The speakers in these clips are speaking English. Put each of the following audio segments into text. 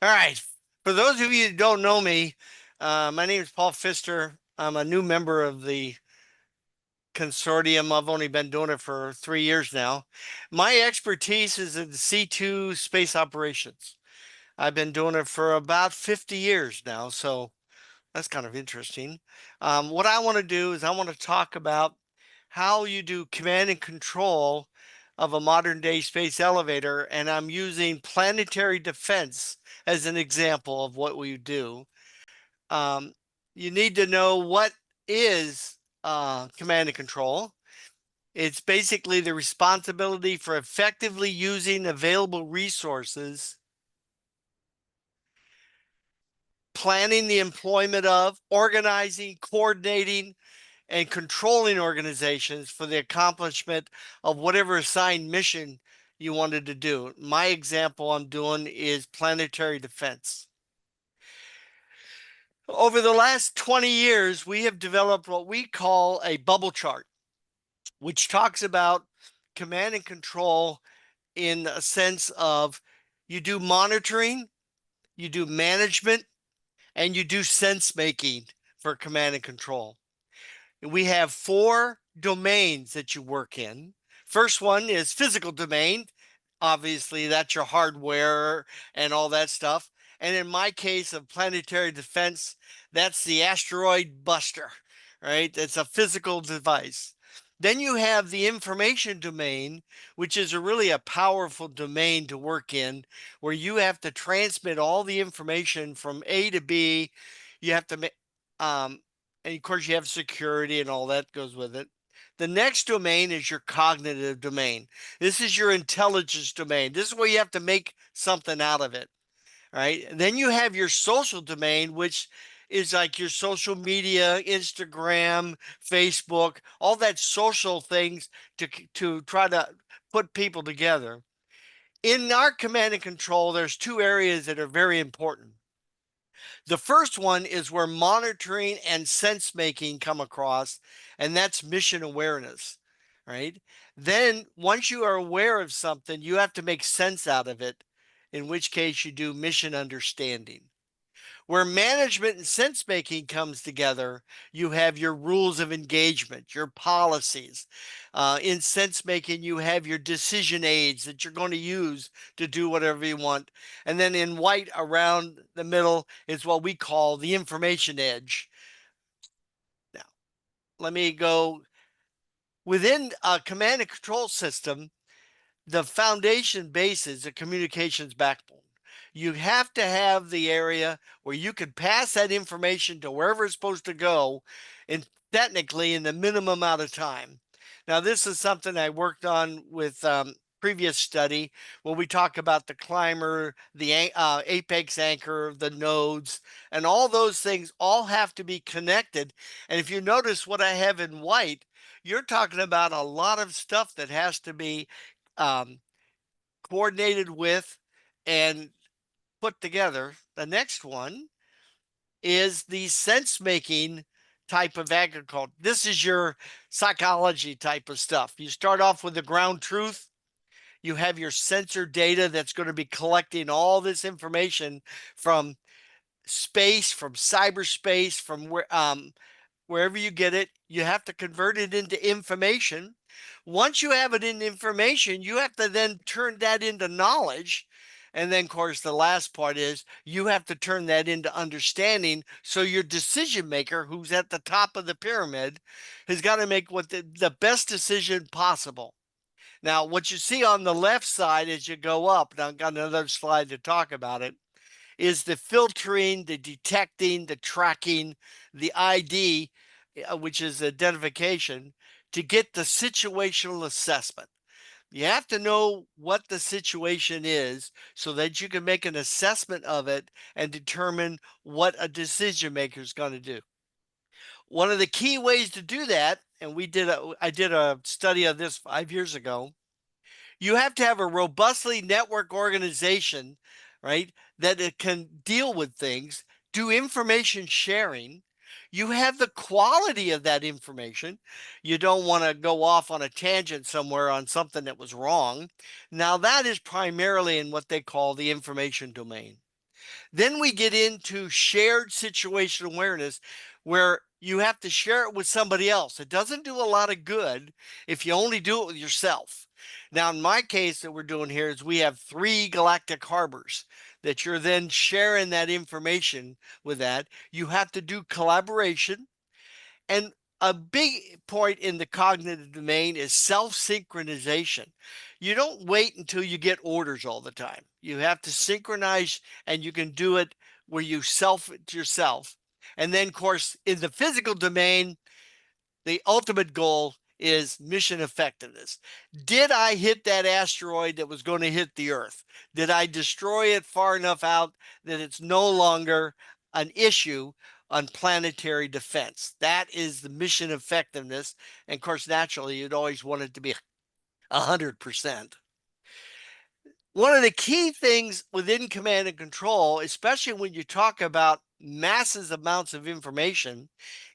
All right. For those of you who don't know me, my name is Paul Phister. I'm a new member of the Consortium. I've only been doing it for 3 years now. My expertise is in C2 space operations. I've been doing it for about 50 years now, so that's kind of interesting. What I want to do is I want to talk about how you do command and control of a modern day space elevator, and I'm using planetary defense as an example of what we do. Um, you need to know what is command and control. It's basically the responsibility for effectively using available resources, planning the employment of, organizing, coordinating, and controlling organizations for the accomplishment of whatever assigned mission you wanted to do. My example I'm doing is planetary defense. Over the last 20 years, we have developed what we call a bubble chart, which talks about command and control in a sense of you do monitoring, you do management, and you do sense making for command and control. We have 4 domains that you work in. First one is physical domain. Obviously, that's your hardware and all that stuff. And in my case of planetary defense, that's the asteroid buster, right? It's a physical device. Then you have the information domain, which is really a powerful domain to work in, where you have to transmit all the information from A to B. You have to, and of course, you have security and all that goes with it. The next domain is your cognitive domain. This is your intelligence domain. This is where you have to make something out of it, right? And then you have your social domain, which is like your social media, Instagram, Facebook, all that social things to try to put people together. In our command and control, there's 2 areas that are very important. The first one is where monitoring and sense making come across, and that's mission awareness, right? Then, once you are aware of something, you have to make sense out of it, in which case you do mission understanding. Where management and sense making comes together, you have your rules of engagement, your policies. In sense making, you have your decision aids that you're going to use to do whatever you want. And then in white around the middle is what we call the information edge. Now, let me go within a command and control system. The foundation base is a communications backbone. You have to have the area where you can pass that information to wherever it's supposed to go, and technically in the minimum amount of time. Now, this is something I worked on with previous study where we talk about the climber, the apex anchor, the nodes, and all those things all have to be connected. And if you notice what I have in white, you're talking about a lot of stuff that has to be um, coordinated with and put together. The next one is the sense making type of agriculture. This is your psychology type of stuff. You start off with the ground truth. You have your sensor data that's going to be collecting all this information from space, from cyberspace, from wherever you get it. You have to convert it into information. Once you have it in information, you have to then turn that into knowledge. And then, of course, the last part is you have to turn that into understanding. So your decision maker, who's at the top of the pyramid, has got to make what the best decision possible. Now, what you see on the left side as you go up, and I've got another slide to talk about it, is the filtering, the detecting, the tracking, the ID, which is identification, to get the situational assessment. You have to know what the situation is so that you can make an assessment of it and determine what a decision maker is going to do. One of the key ways to do that, and I did a study of this 5 years ago, you have to have a robustly network organization, right, that it can deal with things, do information sharing. You have the quality of that information. You don't want to go off on a tangent somewhere on something that was wrong. Now, that is primarily in what they call the information domain. Then we get into shared situation awareness, where you have to share it with somebody else. It doesn't do a lot of good if you only do it with yourself. Now, in my case, that we're doing here is we have 3 galactic harbors that you're then sharing that information with. That you have to do collaboration. And a big point in the cognitive domain is self-synchronization. You don't wait until you get orders all the time. You have to synchronize, and you can do it where you self it yourself. And then, of course, in the physical domain, the ultimate goal is mission effectiveness. Did I hit that asteroid that was going to hit the Earth? Did I destroy it far enough out that it's no longer an issue on planetary defense? That is the mission effectiveness. And of course, naturally, you'd always want it to be 100%. One of the key things within command and control, especially when you talk about massive amounts of information,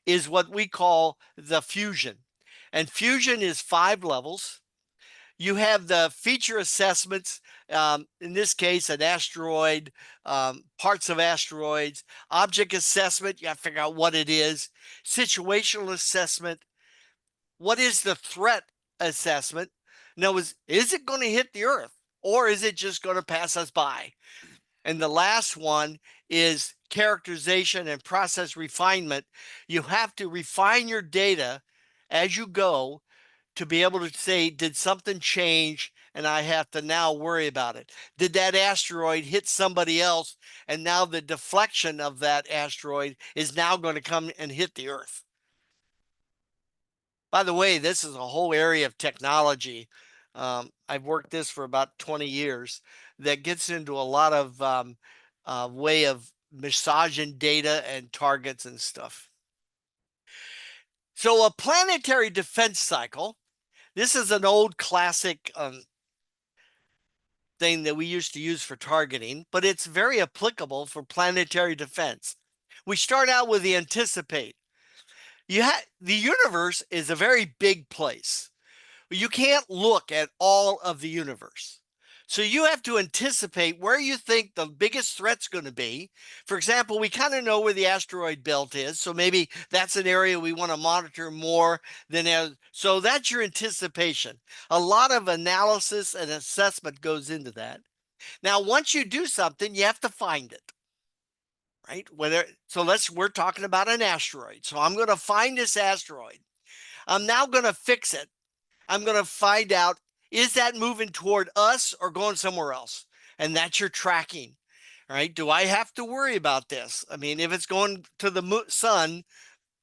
is what we call the fusion. And fusion is 5 levels. You have the feature assessments, in this case, an asteroid, parts of asteroids, object assessment, you have to figure out what it is, situational assessment, what is the threat assessment? Now, is it going to hit the Earth, or is it just going to pass us by? And the last one is characterization and process refinement. You have to refine your data as you go to be able to say, did something change and I have to now worry about it? Did that asteroid hit somebody else, and now the deflection of that asteroid is now going to come and hit the Earth? By the way, this is a whole area of technology. I've worked this for about 20 years that gets into a lot of way of massaging data and targets and stuff. So a planetary defense cycle, this is an old classic thing that we used to use for targeting, but it's very applicable for planetary defense. We start out with the anticipate. The universe is a very big place. You can't look at all of the universe. So you have to anticipate where you think the biggest threat's going to be. For example, we kind of know where the asteroid belt is, so maybe that's an area we want to monitor more than. So that's your anticipation. A lot of analysis and assessment goes into that. Now, once you do something, you have to find it, right? We're talking about an asteroid. So I'm going to find this asteroid. I'm now going to fix it. I'm going to find out, is that moving toward us or going somewhere else? And that's your tracking, right? Do I have to worry about this? I mean, if it's going to the sun,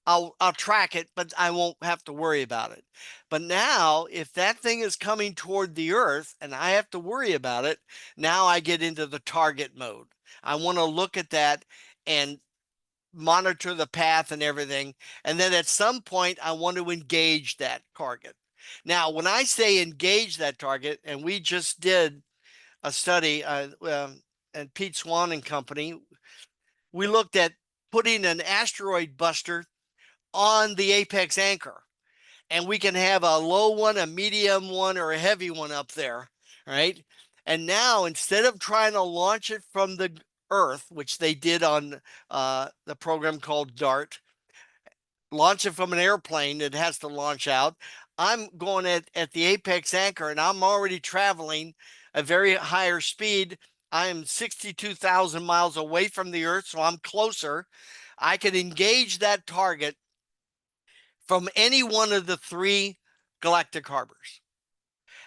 I'll track it, but I won't have to worry about it. But now, if that thing is coming toward the Earth and I have to worry about it, now I get into the target mode. I want to look at that and monitor the path and everything. And then at some point, I want to engage that target. Now, when I say engage that target, and we just did a study, and Pete Swan and company, we looked at putting an asteroid buster on the apex anchor. And we can have a low one, a medium one, or a heavy one up there, right? And now, instead of trying to launch it from the Earth, which they did on the program called DART, launch it from an airplane that has to launch out, I'm going at the apex anchor, and I'm already traveling a very higher speed. I am 62,000 miles away from the Earth, so I'm closer. I can engage that target from any one of the 3 galactic harbors.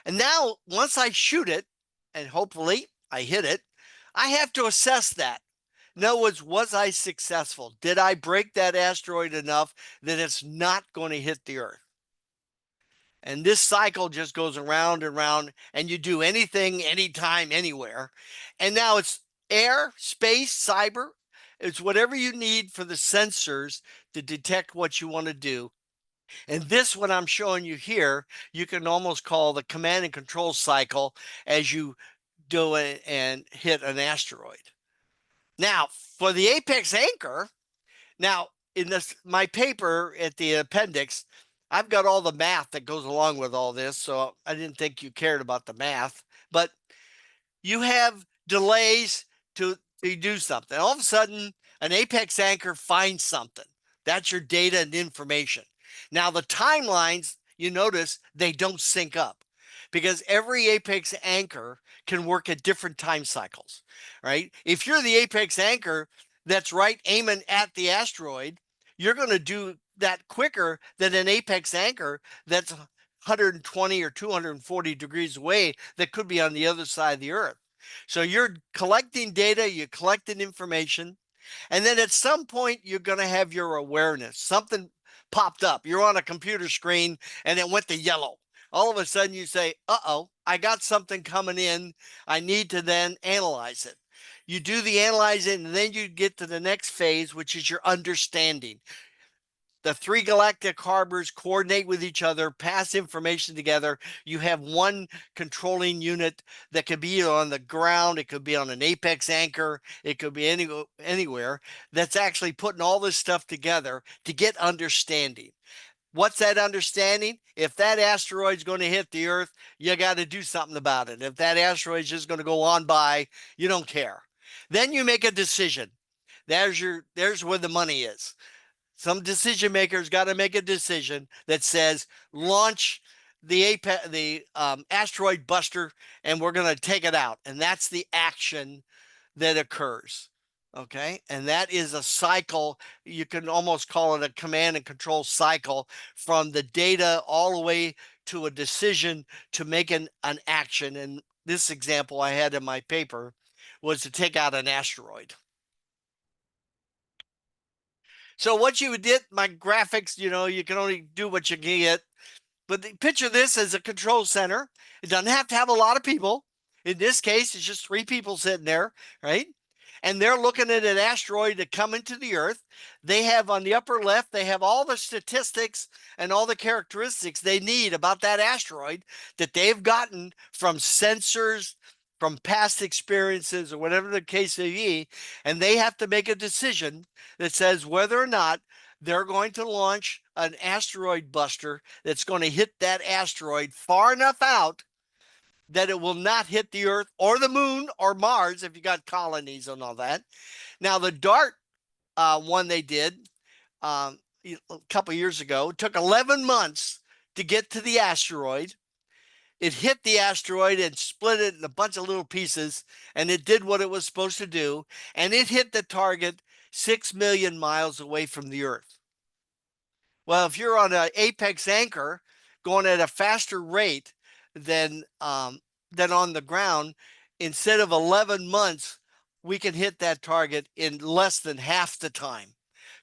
And now, once I shoot it, and hopefully I hit it, I have to assess that. In other words, was I successful? Did I break that asteroid enough that it's not going to hit the Earth? And this cycle just goes around and around, and you do anything, anytime, anywhere. And now it's air, space, cyber. It's whatever you need for the sensors to detect what you want to do. And this, what I'm showing you here, you can almost call the command and control cycle as you do it and hit an asteroid. Now, for the apex anchor, now in my paper at the appendix, I've got all the math that goes along with all this, so I didn't think you cared about the math. But you have delays to So you do something. All of a sudden, an apex anchor finds something. That's your data and information. Now, the timelines, you notice they don't sync up because every apex anchor can work at different time cycles, right? If you're the apex anchor that's right aiming at the asteroid, you're going to do that quicker than an apex anchor that's 120 or 240 degrees away that could be on the other side of the Earth. So you're collecting data, you're collecting information, and then at some point you're going to have your awareness. Something popped up. You're on a computer screen and it went to yellow. All of a sudden you say, uh-oh, I got something coming in. I need to then analyze it. You do the analyzing, and then you get to the next phase, which is your understanding. The three galactic harbors coordinate with each other, pass information together. You have one controlling unit that could be on the ground, it could be on an apex anchor, it could be anywhere, that's actually putting all this stuff together to get understanding. What's that understanding? If that asteroid's going to hit the Earth, you got to do something about it. If that asteroid's just going to go on by, you don't care. Then you make a decision. There's where the money is. Some decision makers got to make a decision that says launch the asteroid buster, and we're going to take it out. And that's the action that occurs. Okay. And that is a cycle. You can almost call it a command and control cycle from the data all the way to a decision to make an action. And this example I had in my paper was to take out an asteroid. So what you did, my graphics, you can only do what you can get. But picture this as a control center. It doesn't have to have a lot of people. In this case, it's just 3 people sitting there, right? And they're looking at an asteroid to come into the Earth. They have on the upper left, they have all the statistics and all the characteristics they need about that asteroid that they've gotten from sensors, from past experiences, or whatever the case may be. And they have to make a decision that says whether or not they're going to launch an asteroid buster that's going to hit that asteroid far enough out that it will not hit the Earth or the moon or Mars if you got colonies and all that. Now, the DART one they did a couple years ago took 11 months to get to the asteroid. It hit the asteroid and split it in a bunch of little pieces, and it did what it was supposed to do, and it hit the target 6 million miles away from the Earth. Well, if you're on an apex anchor going at a faster rate than on the ground, instead of 11 months, we can hit that target in less than half the time.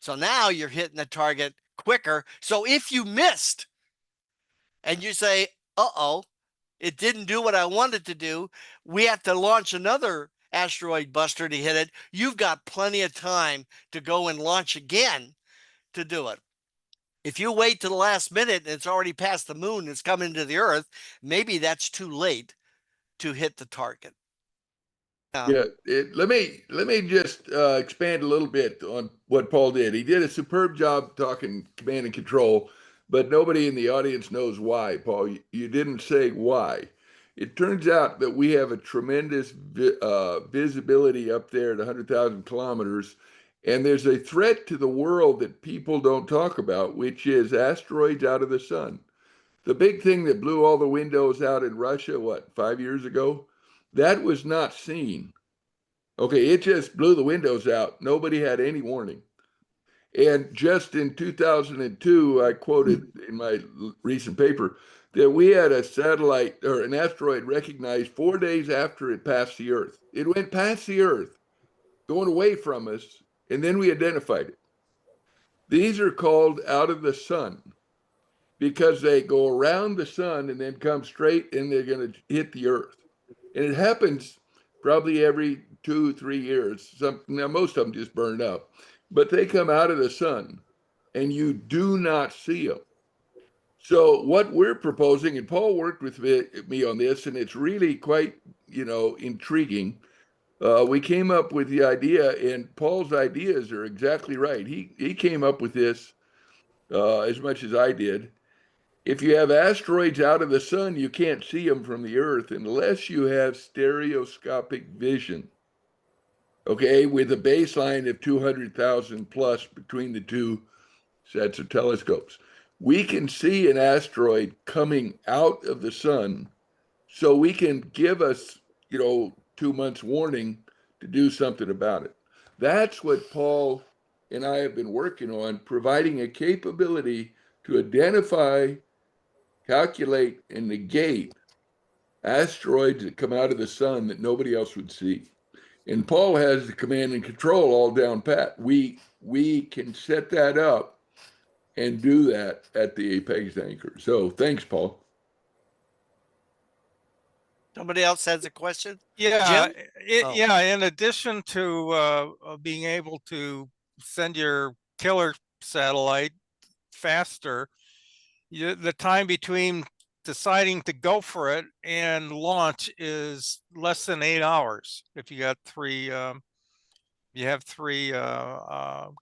So now you're hitting the target quicker. So if you missed and you say, uh-oh, it didn't do what I wanted to do, we have to launch another asteroid buster to hit it. You've got plenty of time to go and launch again to do it. If you wait to the last minute and it's already past the moon and it's coming to the Earth, maybe that's too late to hit the target. Yeah, let me just expand a little bit on what Paul did. He did a superb job talking command and control, but nobody in the audience knows why, Paul. You didn't say why. It turns out that we have a tremendous visibility up there at 100,000 kilometers, and there's a threat to the world that people don't talk about, which is asteroids out of the sun. The big thing that blew all the windows out in Russia, what, 5 years ago? That was not seen. Okay, it just blew the windows out. Nobody had any warning. And just in 2002, I quoted in my recent paper that we had a satellite or an asteroid recognized 4 days after it passed the Earth. It went past the Earth, going away from us, and then we identified it. These are called out of the sun because they go around the sun and then come straight and they're going to hit the Earth. And it happens probably every 2, 3 years. Now most of them just burn up, but they come out of the sun and you do not see them. So what we're proposing, and Paul worked with me on this, and it's really quite, intriguing. We came up with the idea, and Paul's ideas are exactly right. He came up with this as much as I did. If you have asteroids out of the sun, you can't see them from the Earth unless you have stereoscopic vision. okay, with a baseline of 200,000 plus between the two sets of telescopes. We can see an asteroid coming out of the sun, so we can give us, 2 months warning to do something about it. That's what Paul and I have been working on, providing a capability to identify, calculate, and negate asteroids that come out of the sun that nobody else would see. And Paul has the command and control all down pat. We can set that up and do that at the apex anchor. So thanks, Paul. Somebody else has a question? Yeah, Jim? Oh. yeah. In addition to being able to send your killer satellite faster, the time between deciding to go for it and launch is less than 8 hours. If you got you have three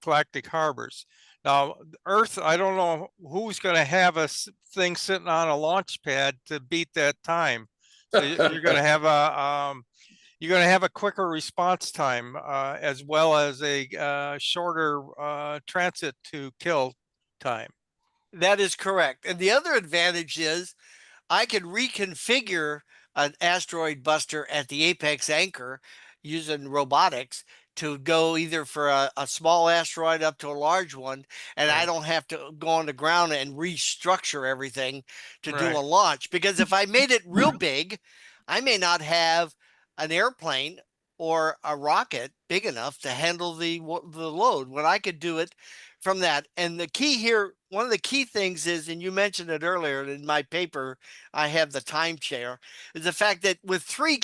galactic harbors. Now, Earth, I don't know who's going to have a thing sitting on a launch pad to beat that time. So you're going to have a quicker response time as well as a shorter transit to kill time. That is correct. And the other advantage is I can reconfigure an asteroid buster at the apex anchor using robotics to go either for a small asteroid up to a large one, and I Right. don't have to go on the ground and restructure everything to do Right. a launch. Because if I made it real big, I may not have an airplane or a rocket big enough to handle the load when I could do it from that. And the key here, one of the key things is, and you mentioned it earlier in my paper, I have the time share, is the fact that with three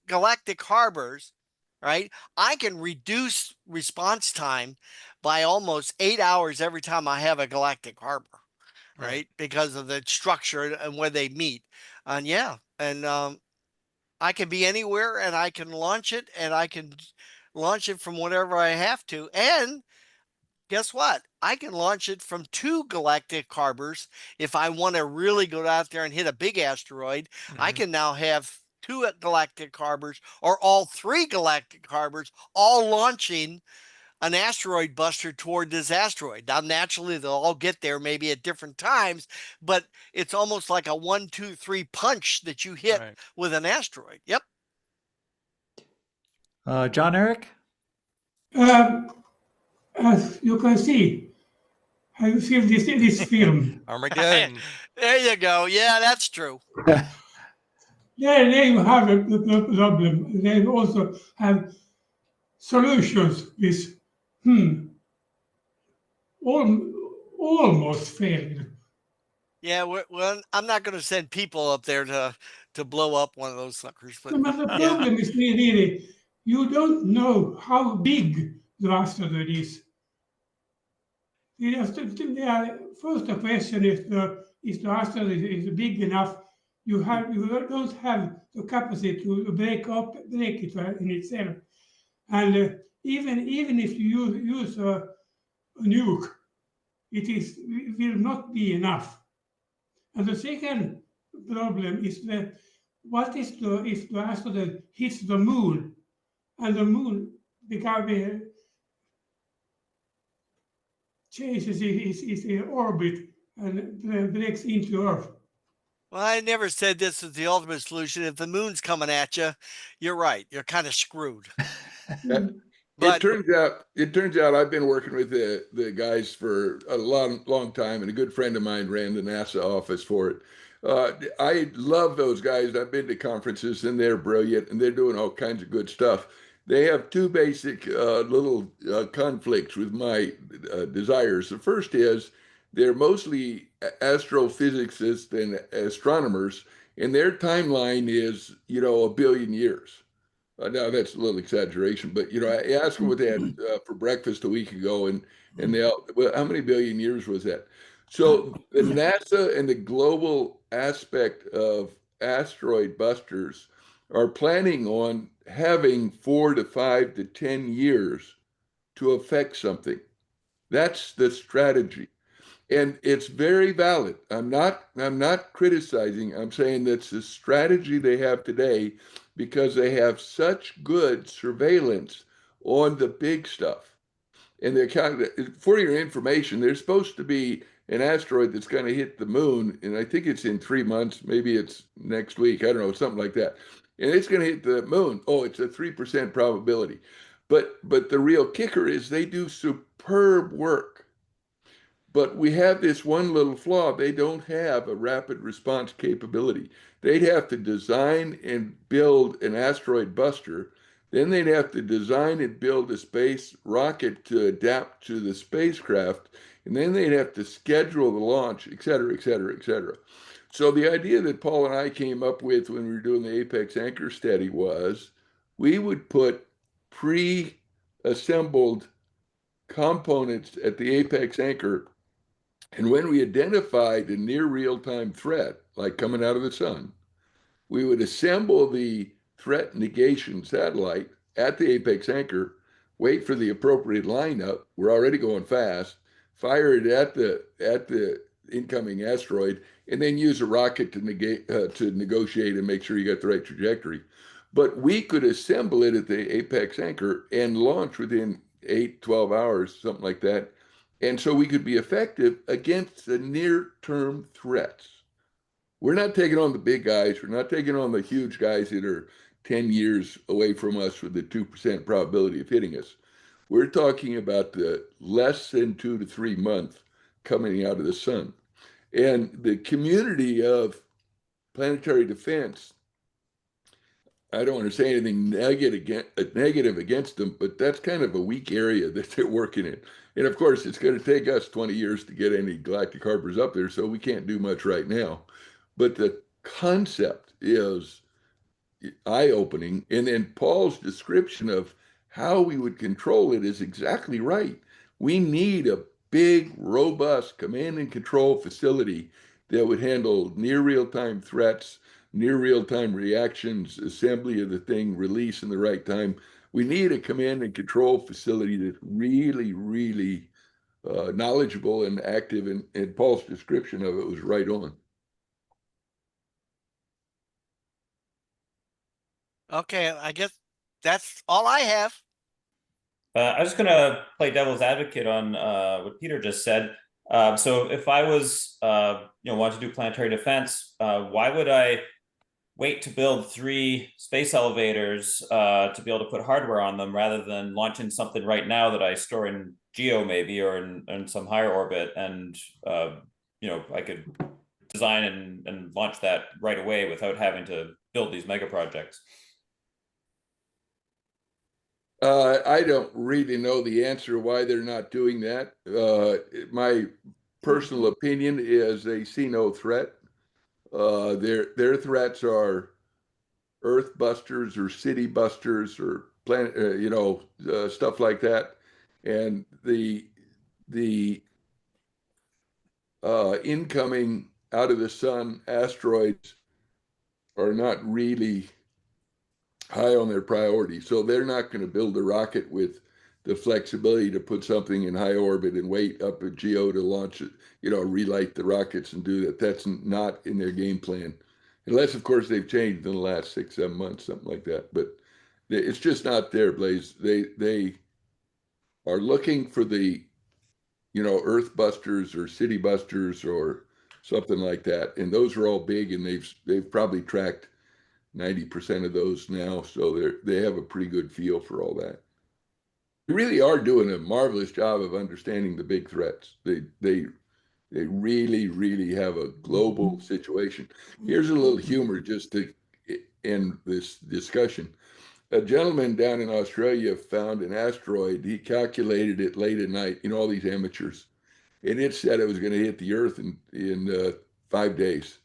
galactic harbors, right, I can reduce response time by almost 8 hours every time I have a galactic harbor, right? Because of the structure and where they meet. And yeah, and I can be anywhere and I can launch it, and I can launch it from whatever I have to. And guess what? I can launch it from two galactic harbors. If I want to really go out there and hit a big asteroid, I can now have two galactic harbors or all three galactic harbors all launching an asteroid buster toward this asteroid. Now, naturally, they'll all get there maybe at different times, but it's almost like a 1, 2, 3 punch that you hit Right. with an asteroid. Yep. John Eric? As you can see, have you seen this film? Armageddon. There you go. Yeah, that's true. They have a problem. They also have solutions with almost failed. Yeah, well, I'm not going to send people up there to blow up one of those suckers, but But the yeah. problem is really you don't know how big the asteroid is. First, the question is the asteroid is big enough. You don't have the capacity to break it in itself, and even if you use a nuke, it will not be enough. And the second problem is that what is if the asteroid hits the moon, and the moon changes its orbit and breaks into Earth. Well, I never said this is the ultimate solution. If the moon's coming at you, you're right. You're kind of screwed. But It turns out I've been working with the guys for a long time, and a good friend of mine ran the NASA office for it. I love those guys. I've been to conferences, and they're brilliant, and they're doing all kinds of good stuff. They have two basic little conflicts with my desires. The first is they're mostly astrophysicists and astronomers, and their timeline is, a billion years. No, that's a little exaggeration, but I asked them what they had for breakfast a week ago, and well, how many billion years was that? So the NASA and the global aspect of asteroid busters are planning on having 4 to 5 to 10 years to affect something. That's the strategy. And it's very valid. I'm not criticizing. I'm saying that's the strategy they have today because they have such good surveillance on the big stuff. And they're kind of, for your information, there's supposed to be an asteroid that's going to hit the moon, and I think it's in 3 months, maybe it's next week, I don't know, something like that. And it's going to hit the moon. Oh, it's a 3% probability. But the real kicker is they do superb work. But we have this one little flaw. They don't have a rapid response capability. They'd have to design and build an asteroid buster. Then they'd have to design and build a space rocket to adapt to the spacecraft. And then they'd have to schedule the launch, et cetera, et cetera, et cetera. So the idea that Paul and I came up with when we were doing the Apex Anchor study was we would put pre-assembled components at the Apex Anchor, and when we identified a near real-time threat, like coming out of the sun, we would assemble the threat negation satellite at the Apex Anchor, wait for the appropriate lineup. We're already going fast. Fire it at the incoming asteroid, and then use a rocket to negotiate and make sure you got the right trajectory. But we could assemble it at the Apex Anchor and launch within 8, 12 hours, something like that. And so we could be effective against the near-term threats. We're not taking on the big guys. We're not taking on the huge guys that are 10 years away from us with the 2% probability of hitting us. We're talking about the less than 2 to 3 months coming out of the sun. And the community of planetary defense, I don't want to say anything negative against them, but that's kind of a weak area that they're working in. And of course, it's going to take us 20 years to get any galactic harpers up there, so we can't do much right now. But the concept is eye-opening. And then Paul's description of how we would control it is exactly right. We need a big, robust command and control facility that would handle near real-time threats, near real-time reactions, assembly of the thing, release in the right time. We need a command and control facility that's really, really knowledgeable and active, and Paul's description of it was right on. Okay, I guess that's all I have. I'm just going to play devil's advocate on what Peter just said. So if I was, wanted to do planetary defense, why would I wait to build 3 space elevators to be able to put hardware on them rather than launching something right now that I store in geo maybe, or in some higher orbit, and I could design and launch that right away without having to build these mega projects? I don't really know the answer why they're not doing that. My personal opinion is they see no threat. Their threats are Earth busters or city busters or planet, stuff like that. And the incoming out of the sun asteroids are not really high on their priority. So they're not going to build a rocket with the flexibility to put something in high orbit and wait up at geo to launch it, relight the rockets and do that. That's not in their game plan. Unless, of course, they've changed in the last 6, 7 months, something like that. But it's just not there, Blaze. They are looking for the, Earth busters or city busters or something like that. And those are all big, and they've probably tracked 90% of those now, so they have a pretty good feel for all that. They really are doing a marvelous job of understanding the big threats. They really, really have a global situation. Here's a little humor just to end this discussion. A gentleman down in Australia found an asteroid. He calculated it late at night, all these amateurs, and it said it was going to hit the Earth in 5 days.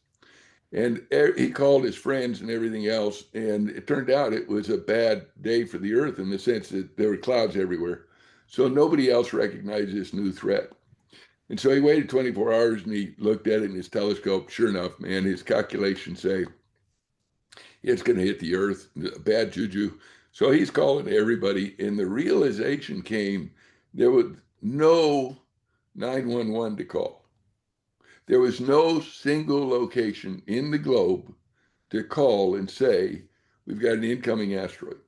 And he called his friends and everything else, and it turned out it was a bad day for the Earth in the sense that there were clouds everywhere. So nobody else recognized this new threat. And so he waited 24 hours and he looked at it in his telescope. Sure enough, man, his calculations say it's going to hit the Earth, bad juju. So he's calling everybody, and the realization came there was no 911 to call. There was no single location in the globe to call and say, we've got an incoming asteroid.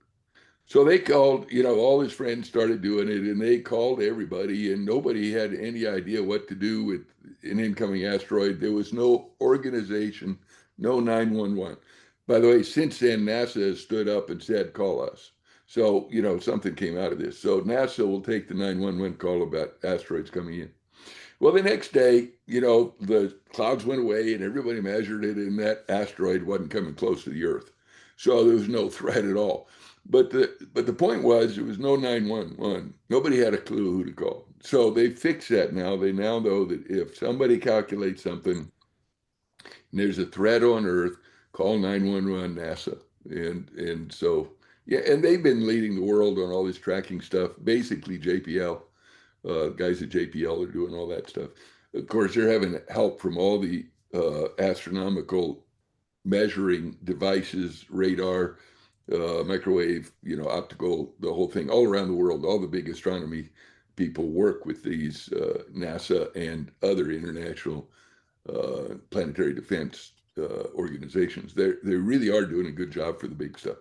So they called, all his friends started doing it, and they called everybody, and nobody had any idea what to do with an incoming asteroid. There was no organization, no 911. By the way, since then, NASA has stood up and said, call us. So, something came out of this. So NASA will take the 911 call about asteroids coming in. Well, the next day, the clouds went away and everybody measured it, and that asteroid wasn't coming close to the Earth. So there was no threat at all. But the point was, there was no 911. Nobody had a clue who to call. So they fixed that now. They now know that if somebody calculates something and there's a threat on Earth, call 911 NASA. And so, yeah, and they've been leading the world on all this tracking stuff, basically JPL. Guys at JPL are doing all that stuff. Of course, they're having help from all the astronomical measuring devices, radar, microwave, optical, the whole thing, all around the world. All the big astronomy people work with these NASA and other international planetary defense organizations. They really are doing a good job for the big stuff.